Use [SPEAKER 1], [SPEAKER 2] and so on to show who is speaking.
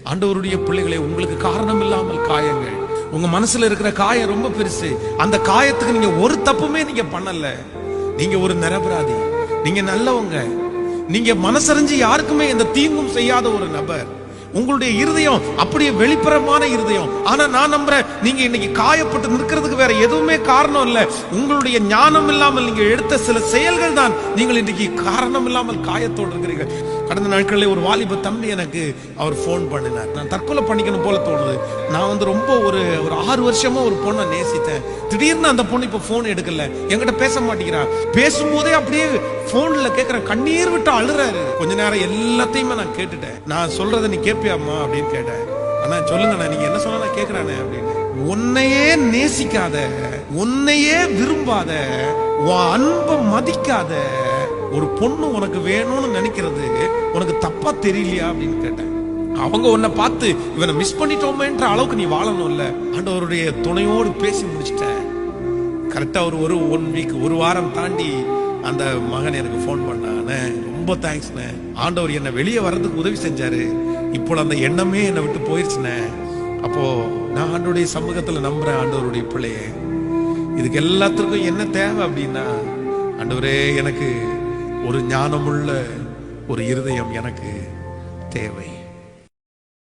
[SPEAKER 1] ஆண்டவருடைய பிள்ளைகளே, உங்களுக்கு காரணம் இல்லாமல் காயங்கள், உங்க மனசுல இருக்கிற காயம் ரொம்ப பெருசு. அந்த காயத்துக்கு நீங்க ஒரு தப்புமே நீங்க பண்ணல. நீங்க ஒரு நிரபராதி, நீங்க நல்லவங்க, நீங்க மனசறிஞ்சு யாருக்குமே எந்த தீங்கும் செய்யாத ஒரு நபர். உங்களுடைய இருதயம் அப்படியே வெளிப்புறமான இருதயம். ஆனா நான் நம்புறேன், நீங்க இன்னைக்கு காயப்பட்டு நிற்கிறதுக்கு வேற எதுவுமே காரணம் இல்ல. உங்களுடைய ஞானம் இல்லாமல் நீங்க எடுத்த சில செயல்கள் தான் நீங்கள் இன்னைக்கு காரணம் இல்லாமல் காயத்தோடு இருக்கிறீர்கள். கடந்த நாட்களில் ஒரு வாலிப தம்பி எனக்கு அவர் போன் பண்ணினார். நான் தற்கொலை பண்ணிக்கணும் போல தோணுது. நான் ரொம்ப ஒரு 6 வருஷமா ஒரு பொண்ணை நேசித்தேன். திடீர்னு அந்த பொண்ணு இப்ப போன் எடுக்கல, என்கிட்ட பேச மாட்டேங்கிறான். பேசும்போதே அப்படியே போன்ல கேட்கிற கண்ணீர் விட்டு அழுறாரு. கொஞ்ச நேரம் எல்லாத்தையுமே நான் கேட்டுட்டேன். நான் சொல்றதை நீ கேட்பியாமா அப்படின்னு கேட்டேன். ஆனா சொல்லுங்க, நீங்க என்ன சொன்னா நான் கேட்கிறானே அப்படின்னு. உன்னையே நேசிக்காத, உன்னையே விரும்பாத, உன் அன்பை மதிக்காத ஒரு பொண்ணு உனக்கு வேணும்னு நினைக்கிறது உனக்கு தப்பா தெரியலையா அப்படின்னு கேட்டேன். அவங்க உன்னை பார்த்து இவனை மிஸ் பண்ணிட்டோமேன்ற அளவுக்கு நீ வாழணும் இல்ல. ஆண்டவருடைய துணையோடு பேசி முடிச்சிட்டேன். கரெக்டா ஒரு 1 வீக், ஒரு வாரம் தாண்டி அந்த மகன் எனக்கு போன் பண்ணானே, ரொம்ப தேங்க்ஸ்ண்ணே, ஆண்டவர் என்னை வெளியே வர்றதுக்கு உதவி செஞ்சாரு, இப்போ அந்த எண்ணமே என்னை விட்டு போயிருச்சுண்ணே. அப்போ நான் ஆண்டவருடைய சமூகத்துல நம்புறேன், ஆண்டவருடைய பிள்ளையே, இதுக்கு எல்லாத்துக்கும் என்ன தேவை அப்படின்னா, ஆண்டவரே எனக்கு ஒரு ஞானமுள்ள ஒரு இருதயம் எனக்கு தேவை.